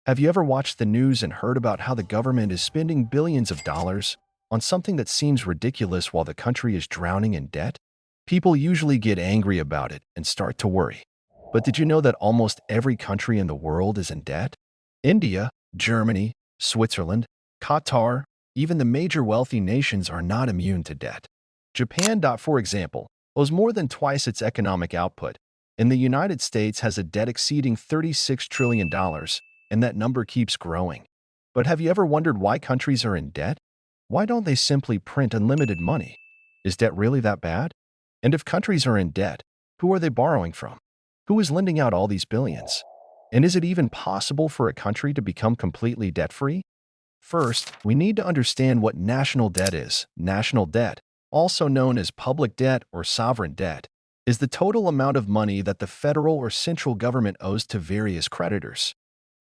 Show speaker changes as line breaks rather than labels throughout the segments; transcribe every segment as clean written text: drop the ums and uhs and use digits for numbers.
Have you ever watched the news and heard about how the government is spending billions of dollars on something that seems ridiculous while the country is drowning in debt? People usually get angry about it and start to worry. But did you know that almost every country in the world is in debt? India, Germany, Switzerland, Qatar, even the major wealthy nations are not immune to debt. Japan, for example, owes more than twice its economic output, and the United States has a debt exceeding $36 trillion dollars, and that number keeps growing. But have you ever wondered why countries are in debt? Why don't they simply print unlimited money? Is debt really that bad? And if countries are in debt, who are they borrowing from? Who is lending out all these billions? And is it even possible for a country to become completely debt-free? First, we need to understand what national debt is. National debt, also known as public debt or sovereign debt, is the total amount of money that the federal or central government owes to various creditors.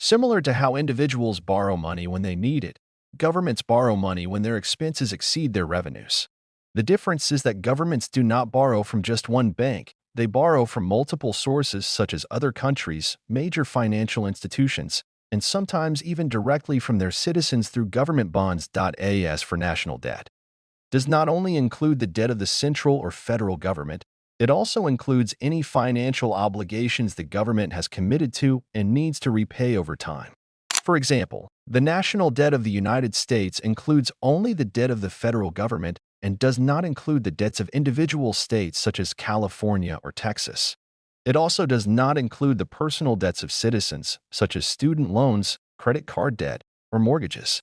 Similar to how individuals borrow money when they need it, governments borrow money when their expenses exceed their revenues. The difference is that governments do not borrow from just one bank. They borrow from multiple sources such as other countries, major financial institutions, and sometimes even directly from their citizens through government bonds. As for national debt, does not only include the debt of the central or federal government, it also includes any financial obligations the government has committed to and needs to repay over time. For example, the national debt of the United States includes only the debt of the federal government and does not include the debts of individual states such as California or Texas. It also does not include the personal debts of citizens, such as student loans, credit card debt, or mortgages.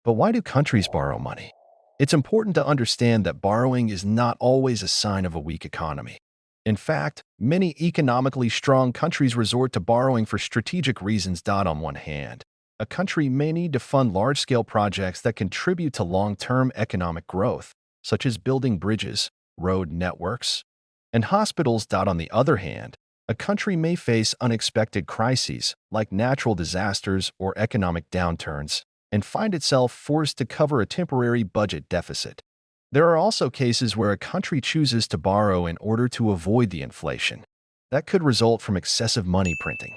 But why do countries borrow money? It's important to understand that borrowing is not always a sign of a weak economy. In fact, many economically strong countries resort to borrowing for strategic reasons. On one hand, a country may need to fund large-scale projects that contribute to long-term economic growth, such as building bridges, road networks, and hospitals. On the other hand, a country may face unexpected crises like natural disasters or economic downturns and find itself forced to cover a temporary budget deficit. There are also cases where a country chooses to borrow in order to avoid the inflation that could result from excessive money printing.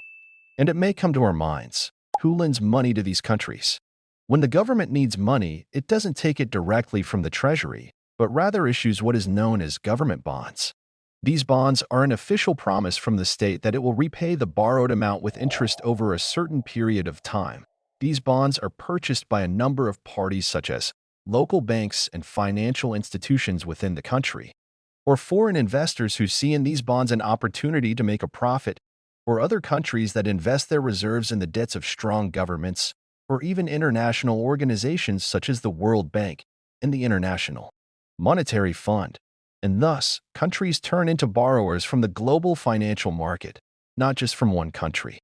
And it may come to our minds, who lends money to these countries? When the government needs money, it doesn't take it directly from the treasury, but rather issues what is known as government bonds. These bonds are an official promise from the state that it will repay the borrowed amount with interest over a certain period of time. These bonds are purchased by a number of parties such as local banks and financial institutions within the country, or foreign investors who see in these bonds an opportunity to make a profit, or other countries that invest their reserves in the debts of strong governments, or even international organizations such as the World Bank and the International Monetary Fund. And thus, countries turn into borrowers from the global financial market, not just from one country.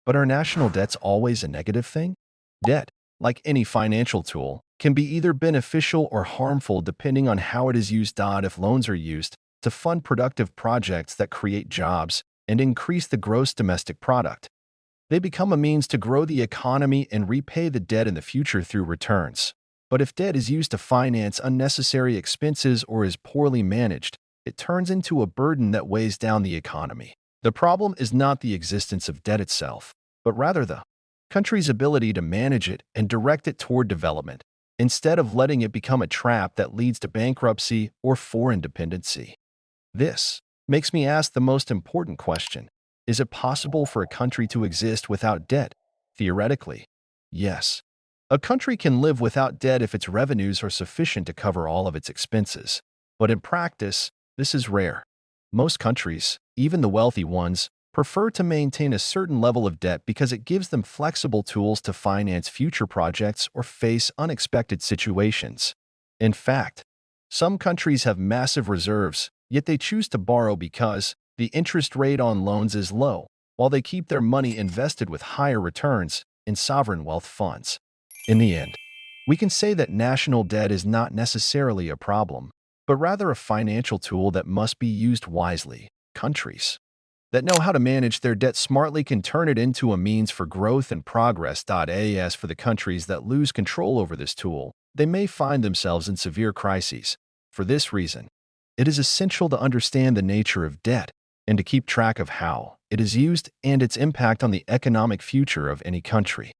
But are national debts always a negative thing? Debt, like any financial tool, can be either beneficial or harmful depending on how it is used. If loans are used to fund productive projects that create jobs and increase the gross domestic product, they become a means to grow the economy and repay the debt in the future through returns. But if debt is used to finance unnecessary expenses or is poorly managed, it turns into a burden that weighs down the economy. The problem is not the existence of debt itself, but rather the country's ability to manage it and direct it toward development, instead of letting it become a trap that leads to bankruptcy or foreign dependency. This makes me ask the most important question. Is it possible for a country to exist without debt? Theoretically, yes. A country can live without debt if its revenues are sufficient to cover all of its expenses. But in practice, this is rare. Most countries, even the wealthy ones, prefer to maintain a certain level of debt because it gives them flexible tools to finance future projects or face unexpected situations. In fact, some countries have massive reserves, yet they choose to borrow because the interest rate on loans is low, while they keep their money invested with higher returns in sovereign wealth funds. In the end, we can say that national debt is not necessarily a problem, but rather a financial tool that must be used wisely. Countries that know how to manage their debt smartly can turn it into a means for growth and progress. As for the countries that lose control over this tool, they may find themselves in severe crises. For this reason, it is essential to understand the nature of debt and to keep track of how it is used and its impact on the economic future of any country.